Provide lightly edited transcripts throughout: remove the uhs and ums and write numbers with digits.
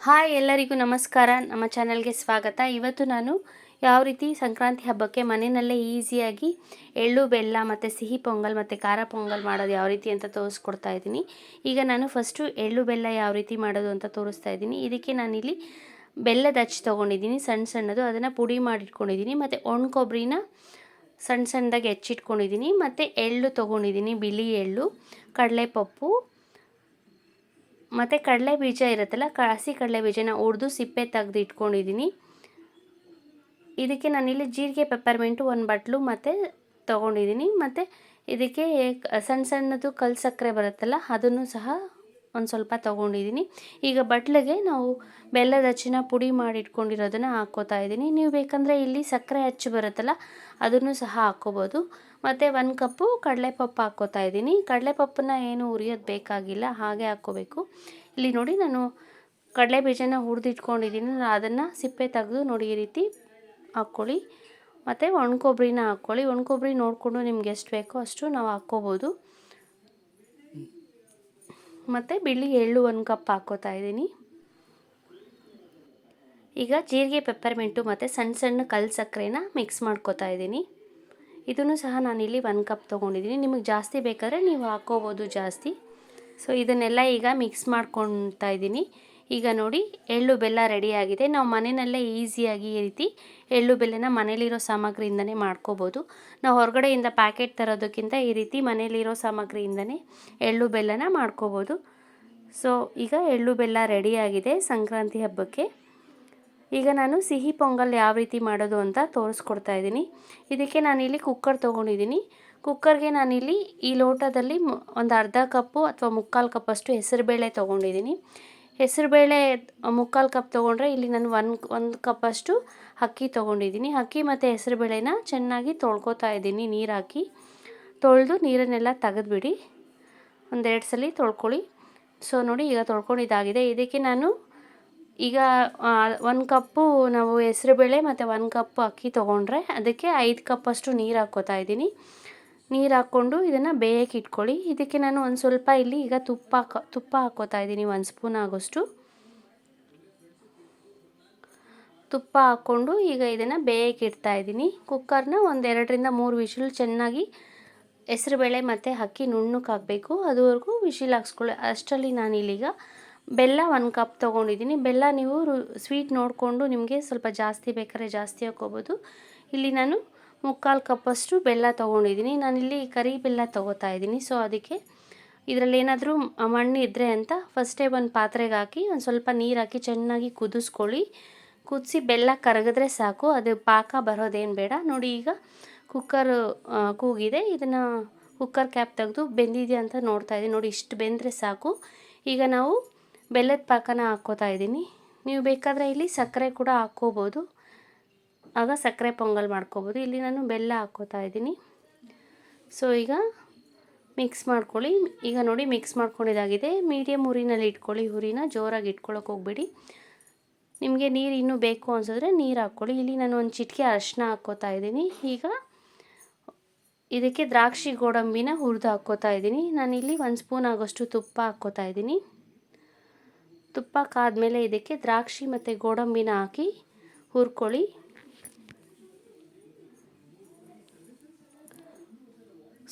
Hi ಎಲ್ಲರಿಗೂ ನಮಸ್ಕಾರ. ನಮ್ಮ ಚಾನಲ್ಗೆ ಸ್ವಾಗತ. ಇವತ್ತು ನಾನು ಯಾವ ರೀತಿ ಸಂಕ್ರಾಂತಿ ಹಬ್ಬಕ್ಕೆ ಮನೆಯಲ್ಲೇ ಈಸಿಯಾಗಿ ಎಳ್ಳು ಬೆಲ್ಲ ಮತ್ತು ಸಿಹಿ ಪೊಂಗಲ್ ಮತ್ತು ಖಾರ ಪೊಂಗಲ್ ಮಾಡೋದು ಯಾವ ರೀತಿ ಅಂತ ತೋರಿಸ್ಕೊಡ್ತಾ ಇದ್ದೀನಿ. ಈಗ ನಾನು ಫಸ್ಟು ಎಳ್ಳು ಬೆಲ್ಲ ಯಾವ ರೀತಿ ಮಾಡೋದು ಅಂತ ತೋರಿಸ್ತಾ ಇದ್ದೀನಿ. ಇದಕ್ಕೆ ನಾನಿಲ್ಲಿ ಬೆಲ್ಲದ ಅಚ್ಚು ತೊಗೊಂಡಿದ್ದೀನಿ, ಸಣ್ಣ ಸಣ್ಣದು. ಅದನ್ನು ಪುಡಿ ಮಾಡಿಟ್ಕೊಂಡಿದ್ದೀನಿ. ಮತ್ತು ಒಣ ಕೊಬ್ಬರಿನ ಸಣ್ಣ ಸಣ್ಣದಾಗಿ ಹೆಚ್ಚಿಟ್ಕೊಂಡಿದ್ದೀನಿ. ಮತ್ತು ಎಳ್ಳು ತೊಗೊಂಡಿದ್ದೀನಿ, ಬಿಳಿ ಎಳ್ಳು, ಕಡಲೆಪಪ್ಪು ಮತ್ತು ಕಡಲೆ ಬೀಜ ಇರುತ್ತಲ್ಲ, ಹಸಿ ಕಡಲೆ ಬೀಜನ ಹುರಿದು ಸಿಪ್ಪೆ ತೆಗೆದು ಇಟ್ಕೊಂಡಿದ್ದೀನಿ. ಇದಕ್ಕೆ ನಾನಿಲ್ಲಿ ಜೀರಿಗೆ ಪೆಪ್ಪರ್ಮೆಂಟು ಒಂದು ಬಟ್ಲು ಮತ್ತು ತೊಗೊಂಡಿದ್ದೀನಿ. ಮತ್ತು ಇದಕ್ಕೆ ಸಣ್ಣ ಸಣ್ಣದು ಕಲ್ಲು ಸಕ್ಕರೆ ಬರುತ್ತಲ್ಲ, ಅದನ್ನು ಸಹ ಒಂದು ಸ್ವಲ್ಪ ತೊಗೊಂಡಿದ್ದೀನಿ. ಈಗ ಬಟ್ಲಿಗೆ ನಾವು ಬೆಲ್ಲದ ಅಚ್ಚಿನ ಪುಡಿ ಮಾಡಿ ಇಟ್ಕೊಂಡಿರೋದನ್ನು ಹಾಕ್ಕೋತಾ ಇದ್ದೀನಿ. ನೀವು ಬೇಕಂದರೆ ಇಲ್ಲಿ ಸಕ್ಕರೆ ಅಚ್ಚು ಬರುತ್ತಲ್ಲ, ಅದನ್ನು ಸಹ ಹಾಕ್ಕೋಬೋದು. ಮತ್ತು 1 ಕಪ್ಪು ಕಡಲೆಪಪ್ಪು ಹಾಕ್ಕೋತಾ ಇದ್ದೀನಿ. ಕಡಲೆಪಪ್ಪನ್ನ ಏನು ಹುರಿಯೋದು ಬೇಕಾಗಿಲ್ಲ, ಹಾಗೆ ಹಾಕ್ಕೋಬೇಕು. ಇಲ್ಲಿ ನೋಡಿ, ನಾನು ಕಡಲೆ ಬೀಜನ ಹುರಿದಿಟ್ಕೊಂಡಿದ್ದೀನಿ. ಅದನ್ನು ಸಿಪ್ಪೆ ತೆಗೆದು ನೋಡಿ ಈ ರೀತಿ ಹಾಕ್ಕೊಳ್ಳಿ. ಮತ್ತು ಒಣ ಕೊಬ್ಬರಿನ ಹಾಕ್ಕೊಳ್ಳಿ. ಒಣ ಕೊಬ್ಬರಿ ನೋಡಿಕೊಂಡು ನಿಮ್ಗೆ ಎಷ್ಟು ಬೇಕೋ ಅಷ್ಟು ನಾವು ಹಾಕ್ಕೋಬೋದು. ಮತ್ತು ಬಿಳಿ ಎಳ್ಳು 1 ಕಪ್ ಹಾಕ್ಕೋತಾ ಇದ್ದೀನಿ. ಈಗ ಜೀರಿಗೆ ಪೆಪ್ಪರ್ಮೆಂಟು ಮತ್ತು ಸಣ್ಣ ಸಣ್ಣ ಕಲ್ಲು ಸಕ್ಕರೆನ ಮಿಕ್ಸ್ ಮಾಡ್ಕೋತಾ ಇದ್ದೀನಿ. ಇದನ್ನು ಸಹ ನಾನಿಲ್ಲಿ 1 ಕಪ್ ತೊಗೊಂಡಿದ್ದೀನಿ. ನಿಮಗೆ ಜಾಸ್ತಿ ಬೇಕಾದರೆ ನೀವು ಹಾಕ್ಕೋಬೋದು ಜಾಸ್ತಿ. ಸೊ ಇದನ್ನೆಲ್ಲ ಈಗ ಮಿಕ್ಸ್ ಮಾಡ್ಕೊತಾ ಇದ್ದೀನಿ. ಈಗ ನೋಡಿ, ಎಳ್ಳು ಬೆಲ್ಲ ರೆಡಿಯಾಗಿದೆ. ನಾವು ಮನೆಯಲ್ಲೇ ಈಸಿಯಾಗಿ ಈ ರೀತಿ ಎಳ್ಳು ಬೆಲ್ಲನ ಮನೇಲಿರೋ ಸಾಮಗ್ರಿಯಿಂದನೇ ಮಾಡ್ಕೋಬೋದು. ನಾವು ಹೊರಗಡೆಯಿಂದ ಪ್ಯಾಕೆಟ್ ತರೋದಕ್ಕಿಂತ ಈ ರೀತಿ ಮನೇಲಿರೋ ಸಾಮಗ್ರಿಯಿಂದನೇ ಎಳ್ಳು ಬೆಲ್ಲನ ಮಾಡ್ಕೋಬೋದು. ಸೊ ಈಗ ಎಳ್ಳು ಬೆಲ್ಲ ರೆಡಿಯಾಗಿದೆ ಸಂಕ್ರಾಂತಿ ಹಬ್ಬಕ್ಕೆ. ಈಗ ನಾನು ಸಿಹಿ ಪೊಂಗಲ್ ಯಾವ ರೀತಿ ಮಾಡೋದು ಅಂತ ತೋರಿಸ್ಕೊಡ್ತಾ ಇದ್ದೀನಿ. ಇದಕ್ಕೆ ನಾನಿಲ್ಲಿ ಕುಕ್ಕರ್ ತೊಗೊಂಡಿದ್ದೀನಿ. ಕುಕ್ಕರ್ಗೆ ನಾನಿಲ್ಲಿ ಈ ಲೋಟದಲ್ಲಿ ಒಂದು ಅರ್ಧ ಕಪ್ಪು ಅಥವಾ 3/4 ಕಪ್ಪಷ್ಟು ಹೆಸರುಬೇಳೆ ತೊಗೊಂಡಿದ್ದೀನಿ. ಹೆಸರುಬೇಳೆ 3/4 ಕಪ್ ತೊಗೊಂಡ್ರೆ ಇಲ್ಲಿ ನಾನು ಒಂದು ಕಪ್ಪಷ್ಟು ಅಕ್ಕಿ ತೊಗೊಂಡಿದ್ದೀನಿ. ಅಕ್ಕಿ ಮತ್ತು ಹೆಸರುಬೇಳೆನ ಚೆನ್ನಾಗಿ ತೊಳ್ಕೊತಾ ಇದ್ದೀನಿ. ನೀರು ಹಾಕಿ ತೊಳೆದು ನೀರನ್ನೆಲ್ಲ ತೆಗೆದುಬಿಡಿ. 1-2 ಸಲ ತೊಳ್ಕೊಳ್ಳಿ. ಸೊ ನೋಡಿ, ಈಗ ತೊಳ್ಕೊಂಡಿದ್ದಾಗಿದೆ. ಇದಕ್ಕೆ ನಾನು ಈಗ 1 ಕಪ್ಪು ನಾವು ಹೆಸರುಬೇಳೆ ಮತ್ತು 1 ಕಪ್ಪು ಅಕ್ಕಿ ತೊಗೊಂಡ್ರೆ ಅದಕ್ಕೆ 5 ಕಪ್ಪಷ್ಟು ನೀರು ಹಾಕ್ಕೋತಾ ಇದ್ದೀನಿ. ನೀರು ಹಾಕ್ಕೊಂಡು ಇದನ್ನು ಬೇಯಕ್ಕೆ ಇಟ್ಕೊಳ್ಳಿ. ಇದಕ್ಕೆ ನಾನು ಒಂದು ಸ್ವಲ್ಪ ಇಲ್ಲಿ ಈಗ ತುಪ್ಪ ಹಾಕ್ಕೋತಾ ಇದ್ದೀನಿ. 1 ಸ್ಪೂನ್ ಆಗೋಷ್ಟು ತುಪ್ಪ ಹಾಕ್ಕೊಂಡು ಈಗ ಇದನ್ನು ಬೇಯಕ್ಕೆ ಇಡ್ತಾ ಇದ್ದೀನಿ. ಕುಕ್ಕರ್ನ ಒಂದು 2-3 ವಿಷಲ್ ಚೆನ್ನಾಗಿ ಹೆಸರುಬೇಳೆ ಮತ್ತು ಅಕ್ಕಿ ನುಣ್ಣಕ್ಕೆ ಹಾಕಬೇಕು, ಅದುವರೆಗೂ ವಿಷಿಲ್ ಹಾಕ್ಸ್ಕೊಳ್ಳಿ. ಅಷ್ಟರಲ್ಲಿ ನಾನಿಲ್ಲೀಗ ಬೆಲ್ಲ 1 ಕಪ್ ತೊಗೊಂಡಿದ್ದೀನಿ. ಬೆಲ್ಲ ನೀವು ಸ್ವೀಟ್ ನೋಡಿಕೊಂಡು ನಿಮಗೆ ಸ್ವಲ್ಪ ಜಾಸ್ತಿ ಬೇಕಾದ್ರೆ ಜಾಸ್ತಿ ಹಾಕ್ಕೋಬೋದು. ಇಲ್ಲಿ ನಾನು 3/4 ಕಪ್ಪಷ್ಟು ಬೆಲ್ಲ ತೊಗೊಂಡಿದ್ದೀನಿ. ನಾನಿಲ್ಲಿ ಕರಿ ಬೆಲ್ಲ ತೊಗೋತಾ ಇದ್ದೀನಿ. ಸೊ ಅದಕ್ಕೆ ಇದರಲ್ಲಿ ಏನಾದರೂ ಮಣ್ಣು ಇದ್ದರೆ ಅಂತ ಫಸ್ಟೇ ಒಂದು ಪಾತ್ರೆಗೆ ಹಾಕಿ ಒಂದು ಸ್ವಲ್ಪ ನೀರು ಹಾಕಿ ಚೆನ್ನಾಗಿ ಕುದಿಸ್ಕೊಳ್ಳಿ. ಕುದಿಸಿ ಬೆಲ್ಲ ಕರಗಿದ್ರೆ ಸಾಕು, ಅದು ಪಾಕ ಬರೋದೇನು ಬೇಡ. ನೋಡಿ, ಈಗ ಕುಕ್ಕರ್ ಕೂಗಿದೆ. ಇದನ್ನು ಕುಕ್ಕರ್ ಕ್ಯಾಪ್ ತೆಗೆದು ಬೆಂದಿದೆಯಾ ಅಂತ ನೋಡ್ತಾ ಇದ್ದೀನಿ. ನೋಡಿ, ಇಷ್ಟು ಬೆಂದರೆ ಸಾಕು. ಈಗ ನಾವು ಬೆಲ್ಲದ ಪಾಕನ ಹಾಕ್ಕೋತಾ ಇದ್ದೀನಿ. ನೀವು ಬೇಕಾದರೆ ಇಲ್ಲಿ ಸಕ್ಕರೆ ಕೂಡ ಹಾಕ್ಕೋಬೋದು, ಆಗ ಸಕ್ಕರೆ ಪೊಂಗಲ್ ಮಾಡ್ಕೋಬೋದು. ಇಲ್ಲಿ ನಾನು ಬೆಲ್ಲ ಹಾಕ್ಕೋತಾ ಇದ್ದೀನಿ. ಸೊ ಈಗ ಮಿಕ್ಸ್ ಮಾಡ್ಕೊಳ್ಳಿ. ಈಗ ನೋಡಿ, ಮಿಕ್ಸ್ ಮಾಡ್ಕೊಂಡಿದ್ದಾಗಿದೆ. ಮೀಡಿಯಮ್ ಉರಿನಲ್ಲಿ ಇಟ್ಕೊಳ್ಳಿ. ಉರಿನ ಜೋರಾಗಿ ಇಟ್ಕೊಳ್ಳೋಕೆ ಹೋಗ್ಬೇಡಿ. ನಿಮಗೆ ನೀರು ಇನ್ನೂ ಬೇಕು ಅನಿಸಿದ್ರೆ ನೀರು ಹಾಕ್ಕೊಳ್ಳಿ. ಇಲ್ಲಿ ನಾನು ಒಂದು ಚಿಟಿಕೆ ಅರಿಶಿನ ಹಾಕ್ಕೋತಾ ಇದ್ದೀನಿ. ಈಗ ಇದಕ್ಕೆ ದ್ರಾಕ್ಷಿ ಗೋಡಂಬಿನ ಹುರಿದು ಹಾಕ್ಕೋತಾ ಇದ್ದೀನಿ. ನಾನಿಲ್ಲಿ 1 ಸ್ಪೂನ್ ಆಗೋಷ್ಟು ತುಪ್ಪ ಹಾಕ್ಕೋತಾ ಇದ್ದೀನಿ. ತುಪ್ಪ ಕಾದ್ಮೇಲೆ ಇದಕ್ಕೆ ದ್ರಾಕ್ಷಿ ಮತ್ತು ಗೋಡಂಬಿನ ಹಾಕಿ ಹುರ್ಕೊಳ್ಳಿ.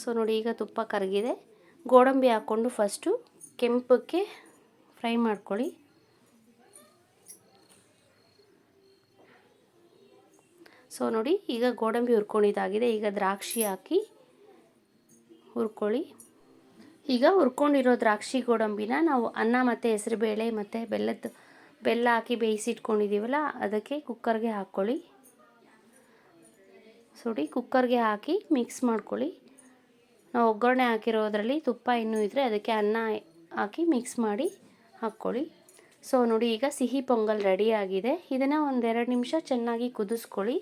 ಸೊ ನೋಡಿ, ಈಗ ತುಪ್ಪ ಕರಗಿದೆ. ಗೋಡಂಬಿ ಹಾಕ್ಕೊಂಡು ಫಸ್ಟು ಕೆಂಪಕ್ಕೆ ಫ್ರೈ ಮಾಡ್ಕೊಳ್ಳಿ. ಸೊ ನೋಡಿ, ಈಗ ಗೋಡಂಬಿ ಹುರ್ಕೊಂಡಿದ್ದಾಗಿದೆ. ಈಗ ದ್ರಾಕ್ಷಿ ಹಾಕಿ ಹುರ್ಕೊಳ್ಳಿ. ಈಗ ಹುರ್ಕೊಂಡಿರೋ ದ್ರಾಕ್ಷಿ ಗೋಡಂಬಿನ ನಾವು ಅನ್ನ ಮತ್ತು ಹೆಸರುಬೇಳೆ ಮತ್ತು ಬೆಲ್ಲ ಹಾಕಿ ಬೇಯಿಸಿಟ್ಕೊಂಡಿದ್ದೀವಲ್ಲ, ಅದಕ್ಕೆ ಕುಕ್ಕರ್ಗೆ ಹಾಕ್ಕೊಳ್ಳಿ. ನೋಡಿ, ಕುಕ್ಕರ್ಗೆ ಹಾಕಿ ಮಿಕ್ಸ್ ಮಾಡ್ಕೊಳ್ಳಿ. ನಾವು ಒಗ್ಗರಣೆ ಹಾಕಿರೋದ್ರಲ್ಲಿ ತುಪ್ಪ ಇನ್ನೂ ಇದ್ದರೆ ಅದಕ್ಕೆ ಅನ್ನ ಹಾಕಿ ಮಿಕ್ಸ್ ಮಾಡಿ ಹಾಕ್ಕೊಳ್ಳಿ. ಸೊ ನೋಡಿ, ಈಗ ಸಿಹಿ ಪೊಂಗಲ್ ರೆಡಿಯಾಗಿದೆ. ಇದನ್ನು 1-2 ನಿಮಿಷ ಚೆನ್ನಾಗಿ ಕುದಿಸ್ಕೊಳ್ಳಿ.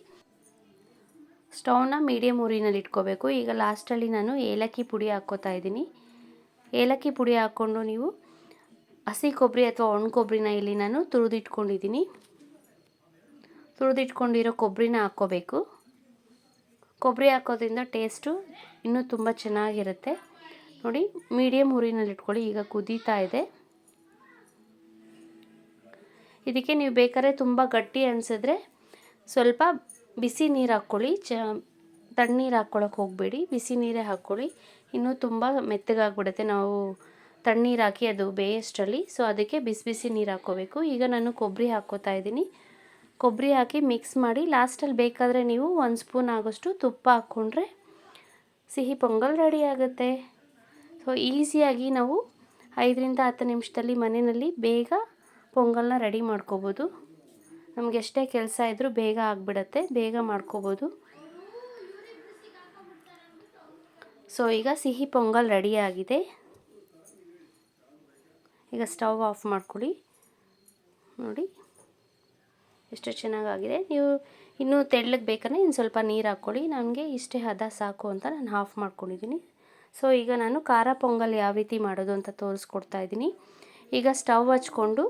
ಸ್ಟವ್ನ ಮೀಡಿಯಮ್ ಉರಿನಲ್ಲಿ ಇಟ್ಕೋಬೇಕು. ಈಗ ಲಾಸ್ಟಲ್ಲಿ ನಾನು ಏಲಕ್ಕಿ ಪುಡಿ ಹಾಕ್ಕೋತಾ ಇದ್ದೀನಿ. ಏಲಕ್ಕಿ ಪುಡಿ ಹಾಕ್ಕೊಂಡು ನೀವು ಹಸಿ ಕೊಬ್ಬರಿ ಅಥವಾ ಒಣ ಕೊಬ್ಬರಿನ ಇಲ್ಲಿ ನಾನು ತುರಿದಿಟ್ಕೊಂಡಿದ್ದೀನಿ. ತುರಿದಿಟ್ಕೊಂಡಿರೋ ಕೊಬ್ಬರಿನ ಹಾಕ್ಕೋಬೇಕು. ಕೊಬ್ಬರಿ ಹಾಕೋದ್ರಿಂದ ಟೇಸ್ಟು ಇನ್ನೂ ತುಂಬ ಚೆನ್ನಾಗಿರುತ್ತೆ. ನೋಡಿ, ಮೀಡಿಯಮ್ ಉರಿನಲ್ಲಿ ಇಟ್ಕೊಳ್ಳಿ. ಈಗ ಕುದೀತಾ ಇದೆ. ಇದಕ್ಕೆ ನೀವು ಬೇಕಾದ್ರೆ ತುಂಬ ಗಟ್ಟಿ ಅನಿಸಿದ್ರೆ ಸ್ವಲ್ಪ ಬಿಸಿ ನೀರು ಹಾಕ್ಕೊಳ್ಳಿ. ತಣ್ಣೀರು ಹಾಕ್ಕೊಳಕ್ಕೆ ಹೋಗಬೇಡಿ, ಬಿಸಿ ನೀರೇ ಹಾಕ್ಕೊಳ್ಳಿ. ಇನ್ನೂ ತುಂಬ ಮೆತ್ತಗಾಗ್ಬಿಡುತ್ತೆ ನಾವು ತಣ್ಣೀರು ಹಾಕಿ ಅದು ಬೇಯಷ್ಟರಲ್ಲಿ. ಸೊ ಅದಕ್ಕೆ ಬಿಸಿ ಬಿಸಿ ನೀರು ಹಾಕ್ಕೋಬೇಕು. ಈಗ ನಾನು ಕೊಬ್ಬರಿ ಹಾಕ್ಕೋತಾ ಇದ್ದೀನಿ. ಕೊಬ್ಬರಿ ಹಾಕಿ ಮಿಕ್ಸ್ ಮಾಡಿ ಲಾಸ್ಟಲ್ಲಿ ಬೇಕಾದರೆ ನೀವು 1 ಸ್ಪೂನ್ ಆಗೋಷ್ಟು ತುಪ್ಪ ಹಾಕ್ಕೊಂಡ್ರೆ ಸಿಹಿ ಪೊಂಗಲ್ ರೆಡಿ ಆಗುತ್ತೆ. ಸೊ ಈಸಿಯಾಗಿ ನಾವು 5ರಿಂದ 10 ನಿಮಿಷದಲ್ಲಿ ಮನೆಯಲ್ಲಿ ಬೇಗ ಪೊಂಗಲ್ನ ರೆಡಿ ಮಾಡ್ಕೋಬೋದು. ನಮ್ಗೆ ಎಷ್ಟೇ ಕೆಲಸ ಇದ್ದರೂ ಬೇಗ ಆಗಿಬಿಡತ್ತೆ, ಬೇಗ ಮಾಡ್ಕೋಬೋದು. ಸೊ ಈಗ ಸಿಹಿ ಪೊಂಗಲ್ ರೆಡಿಯಾಗಿದೆ. ಈಗ ಸ್ಟವ್ ಆಫ್ ಮಾಡ್ಕೊಳ್ಳಿ. ನೋಡಿ ಎಷ್ಟು ಚೆನ್ನಾಗಾಗಿದೆ. ನೀವು ಇನ್ನೂ ತೆಳ್ಳಗೆ ಬೇಕಂದರೆ ಇನ್ನು ಸ್ವಲ್ಪ ನೀರು ಹಾಕ್ಕೊಳ್ಳಿ. ನನಗೆ ಇಷ್ಟೇ ಹದ ಸಾಕು ಅಂತ ನಾನು ಆಫ್ ಮಾಡ್ಕೊಂಡಿದ್ದೀನಿ. ಸೊ ಈಗ ನಾನು ಖಾರ ಪೊಂಗಲ್ ಯಾವ ರೀತಿ ಮಾಡೋದು ಅಂತ ತೋರಿಸ್ಕೊಡ್ತಾ ಇದ್ದೀನಿ. ಈಗ ಸ್ಟವ್ ಹಚ್ಕೊಂಡು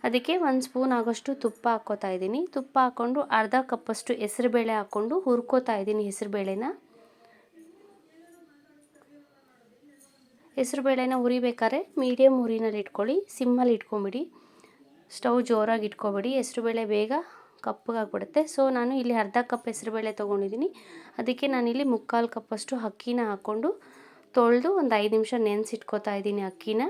ಅದಕ್ಕೆ 1 ಸ್ಪೂನ್ ಆಗೋಷ್ಟು ತುಪ್ಪ ಹಾಕ್ಕೋತಾ ಇದ್ದೀನಿ. ತುಪ್ಪ ಹಾಕ್ಕೊಂಡು ಅರ್ಧ ಕಪ್ಪಷ್ಟು ಹೆಸರುಬೇಳೆ ಹಾಕ್ಕೊಂಡು ಹುರ್ಕೋತಾ ಇದ್ದೀನಿ. ಹೆಸರುಬೇಳೆನ ಹುರಿಬೇಕಾದ್ರೆ ಮೀಡಿಯಮ್ ಉರಿನಲ್ಲಿ ಇಟ್ಕೊಳ್ಳಿ, ಸಿಮ್ಮಲ್ಲಿ ಇಟ್ಕೊಂಬಿಡಿ. ಸ್ಟವ್ ಜೋರಾಗಿ ಇಟ್ಕೊಬೇಡಿ, ಹೆಸರುಬೇಳೆ ಬೇಗ ಕಪ್ಪಗಾಗ್ಬಿಡುತ್ತೆ. ಸೊ ನಾನು ಇಲ್ಲಿ ಅರ್ಧ ಕಪ್ ಹೆಸರುಬೇಳೆ ತೊಗೊಂಡಿದ್ದೀನಿ. ಅದಕ್ಕೆ ನಾನಿಲ್ಲಿ 3/4 ಕಪ್ಪಷ್ಟು ಅಕ್ಕಿನ ಹಾಕ್ಕೊಂಡು ತೊಳೆದು ಒಂದು 5 ನಿಮಿಷ ನೆನೆಸಿಟ್ಕೋತಾ ಇದ್ದೀನಿ ಅಕ್ಕಿನ.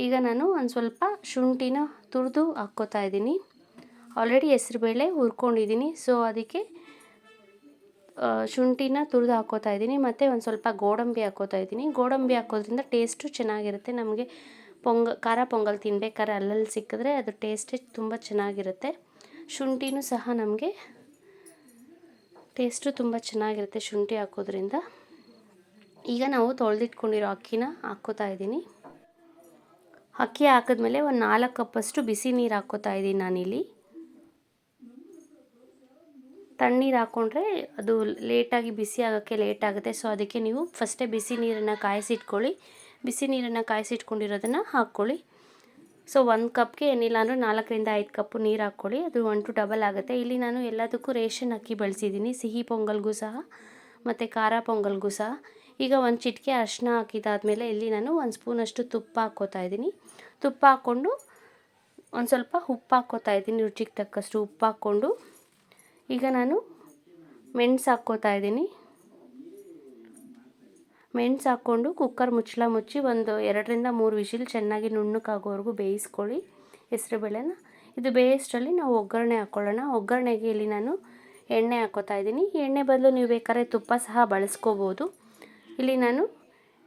ಈಗ ನಾನು ಒಂದು ಸ್ವಲ್ಪ ಶುಂಠಿನ ತುರಿದು ಹಾಕ್ಕೋತಾ ಇದ್ದೀನಿ. ಆಲ್ರೆಡಿ ಹೆಸರುಬೇಳೆ ಹುರ್ಕೊಂಡಿದ್ದೀನಿ. ಸೊ ಅದಕ್ಕೆ ಶುಂಠಿನ ತುರಿದು ಹಾಕ್ಕೋತಾ ಇದ್ದೀನಿ. ಮತ್ತು ಒಂದು ಸ್ವಲ್ಪ ಗೋಡಂಬಿ ಹಾಕ್ಕೋತಾ ಇದ್ದೀನಿ. ಗೋಡಂಬಿ ಹಾಕೋದ್ರಿಂದ ಟೇಸ್ಟು ಚೆನ್ನಾಗಿರುತ್ತೆ. ನಮಗೆ ಖಾರ ಪೊಂಗಲ್ ತಿನ್ಬೇಕಾದ್ರೆ ಅಲ್ಲಲ್ಲಿ ಸಿಕ್ಕಿದ್ರೆ ಅದು ಟೇಸ್ಟೇ ತುಂಬ ಚೆನ್ನಾಗಿರುತ್ತೆ. ಶುಂಠಿನೂ ಸಹ ನಮಗೆ ಟೇಸ್ಟು ತುಂಬ ಚೆನ್ನಾಗಿರುತ್ತೆ ಶುಂಠಿ ಹಾಕೋದ್ರಿಂದ. ಈಗ ನಾವು ತೊಳೆದಿಟ್ಕೊಂಡಿರೋ ಅಕ್ಕಿನ ಹಾಕ್ಕೋತಾ ಇದ್ದೀನಿ. ಅಕ್ಕಿ ಹಾಕಿದ್ಮೇಲೆ ಒಂದು 4 ಕಪ್ಪಷ್ಟು ಬಿಸಿ ನೀರು ಹಾಕ್ಕೋತಾ ಇದ್ದೀನಿ ನಾನಿಲ್ಲಿ. ತಣ್ಣೀರು ಹಾಕ್ಕೊಂಡ್ರೆ ಅದು ಲೇಟಾಗಿ ಬಿಸಿ ಆಗೋಕ್ಕೆ ಲೇಟ್ ಆಗುತ್ತೆ. ಸೊ ಅದಕ್ಕೆ ನೀವು ಫಸ್ಟೇ ಬಿಸಿ ನೀರನ್ನು ಕಾಯಿಸಿಟ್ಕೊಳ್ಳಿ. ಬಿಸಿ ನೀರನ್ನು ಕಾಯಿಸಿಟ್ಕೊಂಡಿರೋದನ್ನು ಹಾಕ್ಕೊಳ್ಳಿ. ಸೊ 1 ಕಪ್ಗೆ ಏನಿಲ್ಲ ಅಂದರೂ 4ರಿಂದ 5 ಕಪ್ಪು ನೀರು ಹಾಕ್ಕೊಳ್ಳಿ. ಅದು 1 to ಡಬಲ್ ಆಗುತ್ತೆ. ಇಲ್ಲಿ ನಾನು ಎಲ್ಲದಕ್ಕೂ ರೇಷನ್ ಅಕ್ಕಿ ಬಳಸಿದ್ದೀನಿ, ಸಿಹಿ ಪೊಂಗಲ್ಗೂ ಸಹ ಮತ್ತು ಖಾರ ಪೊಂಗಲ್ಗೂ ಸಹ. ಈಗ ಒಂದು ಚಿಟಿಕೆ ಅರಿಶಿನ ಹಾಕಿದಾದ್ಮೇಲೆ ಇಲ್ಲಿ ನಾನು 1 ಸ್ಪೂನಷ್ಟು ತುಪ್ಪ ಹಾಕ್ಕೋತಾ ಇದ್ದೀನಿ. ತುಪ್ಪ ಹಾಕ್ಕೊಂಡು ಒಂದು ಸ್ವಲ್ಪ ಉಪ್ಪು ಹಾಕ್ಕೋತಾ ಇದ್ದೀನಿ, ರುಚಿಗೆ ತಕ್ಕಷ್ಟು ಉಪ್ಪು ಹಾಕ್ಕೊಂಡು. ಈಗ ನಾನು ಮೆಣಸು ಹಾಕ್ಕೋತಾ ಇದ್ದೀನಿ. ಮೆಣಸು ಹಾಕ್ಕೊಂಡು ಕುಕ್ಕರ್ ಮುಚ್ಚಳ ಮುಚ್ಚಿ ಒಂದು 2ರಿಂದ 3 ವಿಷಿಲ್ ಚೆನ್ನಾಗಿ ನುಣ್ಣಕ್ಕಾಗೋವರೆಗೂ ಬೇಯಿಸ್ಕೊಳ್ಳಿ ಹೆಸರುಬೇಳೆನ. ಇದು ಬೇಯಿಸೋಷ್ಟರಲ್ಲಿ ನಾವು ಒಗ್ಗರಣೆ ಹಾಕ್ಕೊಳ್ಳೋಣ. ಒಗ್ಗರಣೆಗೆ ಇಲ್ಲಿ ನಾನು ಎಣ್ಣೆ ಹಾಕ್ಕೋತಾ ಇದ್ದೀನಿ. ಎಣ್ಣೆ ಬದಲು ನೀವು ಬೇಕಾದ್ರೆ ತುಪ್ಪ ಸಹ ಬಳಸ್ಕೋಬೋದು. ಇಲ್ಲಿ ನಾನು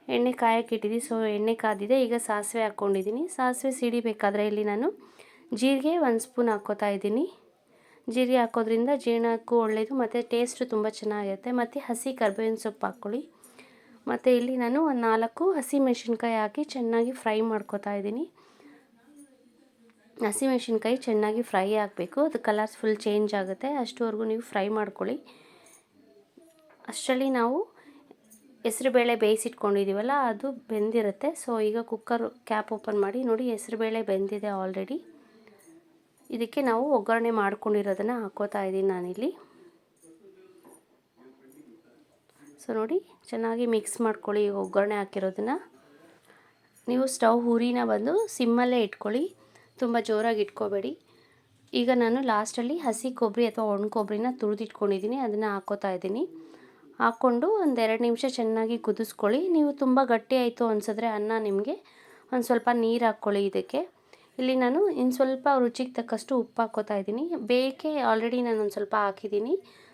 ಎಣ್ಣೆ ಕಾಯಕ್ಕೆ ಇಟ್ಟಿದ್ದೀನಿ. ಸೊ ಎಣ್ಣೆ ಕಾದಿದೆ. ಈಗ ಸಾಸಿವೆ ಹಾಕ್ಕೊಂಡಿದ್ದೀನಿ. ಸಾಸಿವೆ ಸಿಡಿಬೇಕಾದ್ರೆ ಇಲ್ಲಿ ನಾನು ಜೀರಿಗೆ 1 ಸ್ಪೂನ್ ಹಾಕ್ಕೋತಾ ಇದ್ದೀನಿ. ಜೀರಿಗೆ ಹಾಕೋದ್ರಿಂದ ಜೀರ್ಣಕ್ಕೂ ಒಳ್ಳೆಯದು ಮತ್ತು ಟೇಸ್ಟು ತುಂಬ ಚೆನ್ನಾಗಿರುತ್ತೆ. ಮತ್ತು ಹಸಿ ಕರಿಬೇವಿನ ಸೊಪ್ಪು ಹಾಕ್ಕೊಳ್ಳಿ. ಮತ್ತು ಇಲ್ಲಿ ನಾನು ಒಂದು 4 ಹಸಿಮೆಣಸಿನ್ಕಾಯಿ ಹಾಕಿ ಚೆನ್ನಾಗಿ ಫ್ರೈ ಮಾಡ್ಕೋತಾ ಇದ್ದೀನಿ. ಹಸಿಮೆಣಸಿನ್ಕಾಯಿ ಚೆನ್ನಾಗಿ ಫ್ರೈ ಆಗಬೇಕು, ಅದು ಕಲರ್ಸ್ ಫುಲ್ ಚೇಂಜ್ ಆಗುತ್ತೆ, ಅಷ್ಟುವರೆಗೂ ನೀವು ಫ್ರೈ ಮಾಡ್ಕೊಳ್ಳಿ. ಅಷ್ಟರಲ್ಲಿ ನಾವು ಹೆಸರುಬೇಳೆ ಬೇಯಿಸಿಟ್ಕೊಂಡಿದ್ದೀವಲ್ಲ ಅದು ಬೆಂದಿರುತ್ತೆ. ಸೊ ಈಗ ಕುಕ್ಕರ್ ಕ್ಯಾಪ್ ಓಪನ್ ಮಾಡಿ ನೋಡಿ, ಹೆಸರುಬೇಳೆ ಬೆಂದಿದೆ ಆಲ್ರೆಡಿ. ಇದಕ್ಕೆ ನಾವು ಒಗ್ಗರಣೆ ಮಾಡ್ಕೊಂಡಿರೋದನ್ನು ಹಾಕ್ಕೋತಾ ಇದ್ದೀನಿ ನಾನಿಲ್ಲಿ. ಸೊ ನೋಡಿ ಚೆನ್ನಾಗಿ ಮಿಕ್ಸ್ ಮಾಡ್ಕೊಳ್ಳಿ ಒಗ್ಗರಣೆ ಹಾಕಿರೋದನ್ನು. ನೀವು ಸ್ಟವ್ ಉರಿನ ಬಂದು ಸಿಮ್ಮಲ್ಲೇ ಇಟ್ಕೊಳ್ಳಿ, ತುಂಬ ಜೋರಾಗಿ ಇಟ್ಕೋಬೇಡಿ. ಈಗ ನಾನು ಲಾಸ್ಟಲ್ಲಿ ಹಸಿ ಕೊಬ್ಬರಿ ಅಥವಾ ಒಣ ಕೊಬ್ಬರಿನ ತುರಿದಿಟ್ಕೊಂಡಿದ್ದೀನಿ, ಅದನ್ನು ಹಾಕ್ಕೋತಾ ಇದ್ದೀನಿ. ಹಾಕ್ಕೊಂಡು ಒಂದು 2 ನಿಮಿಷ ಚೆನ್ನಾಗಿ ಕುದಿಸ್ಕೊಳ್ಳಿ. ನೀವು ತುಂಬ ಗಟ್ಟಿ ಆಯಿತು ಅನಿಸಿದ್ರೆ ಅನ್ನ ನಿಮಗೆ ಒಂದು ಸ್ವಲ್ಪ ನೀರು ಹಾಕ್ಕೊಳ್ಳಿ ಇದಕ್ಕೆ. ಇಲ್ಲಿ ನಾನು ಇನ್ನು ಸ್ವಲ್ಪ ರುಚಿಗೆ ತಕ್ಕಷ್ಟು ಉಪ್ಪು ಹಾಕ್ಕೋತಾ ಇದ್ದೀನಿ. ಬೇಕೆ ಆಲ್ರೆಡಿ ನಾನು ಒಂದು ಸ್ವಲ್ಪ ಹಾಕಿದ್ದೀನಿ.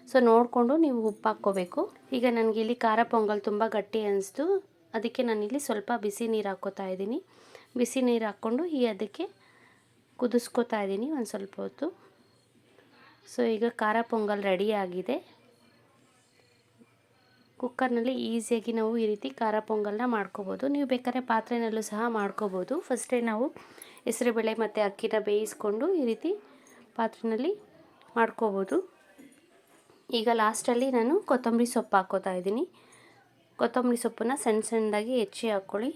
ಸೊ ನೋಡಿಕೊಂಡು ನೀವು ಉಪ್ಪು ಹಾಕ್ಕೋಬೇಕು. ಈಗ ನನಗೆ ಇಲ್ಲಿ ಖಾರ ಪೊಂಗಲ್ ತುಂಬ ಗಟ್ಟಿ ಅನಿಸ್ತು, ಅದಕ್ಕೆ ನಾನಿಲ್ಲಿ ಸ್ವಲ್ಪ ಬಿಸಿ ನೀರು ಹಾಕ್ಕೋತಾ ಇದ್ದೀನಿ. ಬಿಸಿ ನೀರು ಹಾಕ್ಕೊಂಡು ಅದಕ್ಕೆ ಕುದಿಸ್ಕೋತಾ ಇದ್ದೀನಿ ಒಂದು ಸ್ವಲ್ಪ ಹೊತ್ತು. ಸೊ ಈಗ ಖಾರ ಪೊಂಗಲ್ ರೆಡಿಯಾಗಿದೆ. ಕುಕ್ಕರ್ನಲ್ಲಿ ಈಸಿಯಾಗಿ ನಾವು ಈ ರೀತಿ ಖಾರ ಪೊಂಗಲ್ನ ಮಾಡ್ಕೋಬೋದು. ನೀವು ಬೇಕಾದ್ರೆ ಪಾತ್ರೆನಲ್ಲೂ ಸಹ ಮಾಡ್ಕೋಬೋದು. ಫಸ್ಟೇ ನಾವು ಹೆಸರುಬೇಳೆ ಮತ್ತು ಅಕ್ಕಿನ ಬೇಯಿಸ್ಕೊಂಡು ಈ ರೀತಿ ಪಾತ್ರೆಯಲ್ಲಿ ಮಾಡ್ಕೋಬೋದು. ಈಗ ಲಾಸ್ಟಲ್ಲಿ ನಾನು ಕೊತ್ತಂಬರಿ ಸೊಪ್ಪು ಹಾಕ್ಕೋತಾ ಇದ್ದೀನಿ. ಕೊತ್ತಂಬರಿ ಸೊಪ್ಪನ್ನು ಸಣ್ಣ ಸಣ್ಣದಾಗಿ ಹೆಚ್ಚಿ ಹಾಕ್ಕೊಳ್ಳಿ.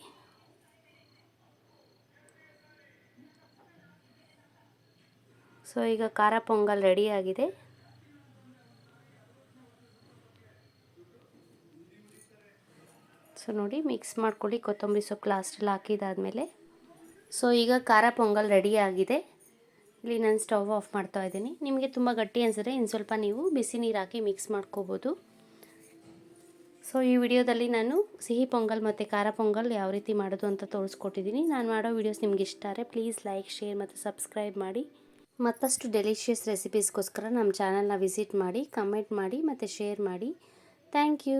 ಸೊ ಈಗ ಖಾರ ಪೊಂಗಲ್ ರೆಡಿಯಾಗಿದೆ. ಸೊ ನೋಡಿ ಮಿಕ್ಸ್ ಮಾಡ್ಕೊಳ್ಳಿ ಕೊತ್ತಂಬರಿ ಸೊಪ್ಪು ಲಾಸ್ಟಲ್ಲಿ ಹಾಕಿದಾದಮೇಲೆ. ಸೊ ಈಗ ಖಾರ ಪೊಂಗಲ್ ರೆಡಿ ಆಗಿದೆ. ಇಲ್ಲಿ ನಾನು ಸ್ಟವ್ ಆಫ್ ಮಾಡ್ತಾ ಇದ್ದೀನಿ. ನಿಮಗೆ ತುಂಬ ಗಟ್ಟಿ ಅನಿಸಿದ್ರೆ ಇನ್ನು ಸ್ವಲ್ಪ ನೀವು ಬಿಸಿ ನೀರು ಹಾಕಿ ಮಿಕ್ಸ್ ಮಾಡ್ಕೋಬೋದು. ಸೊ ಈ ವಿಡಿಯೋದಲ್ಲಿ ನಾನು ಸಿಹಿ ಪೊಂಗಲ್ ಮತ್ತು ಖಾರ ಪೊಂಗಲ್ ಯಾವ ರೀತಿ ಮಾಡೋದು ಅಂತ ತೋರಿಸ್ಕೊಟ್ಟಿದ್ದೀನಿ. ನಾನು ಮಾಡೋ ವೀಡಿಯೋಸ್ ನಿಮ್ಗೆ ಇಷ್ಟ ಆದರೆ ಪ್ಲೀಸ್ ಲೈಕ್, ಶೇರ್ ಮತ್ತು ಸಬ್ಸ್ಕ್ರೈಬ್ ಮಾಡಿ. ಮತ್ತಷ್ಟು ಡೆಲಿಷಿಯಸ್ ರೆಸಿಪೀಸ್ಗೋಸ್ಕರ ನಮ್ಮ ಚಾನಲ್ನ ವಿಸಿಟ್ ಮಾಡಿ, ಕಮೆಂಟ್ ಮಾಡಿ ಮತ್ತು ಶೇರ್ ಮಾಡಿ. Thank you.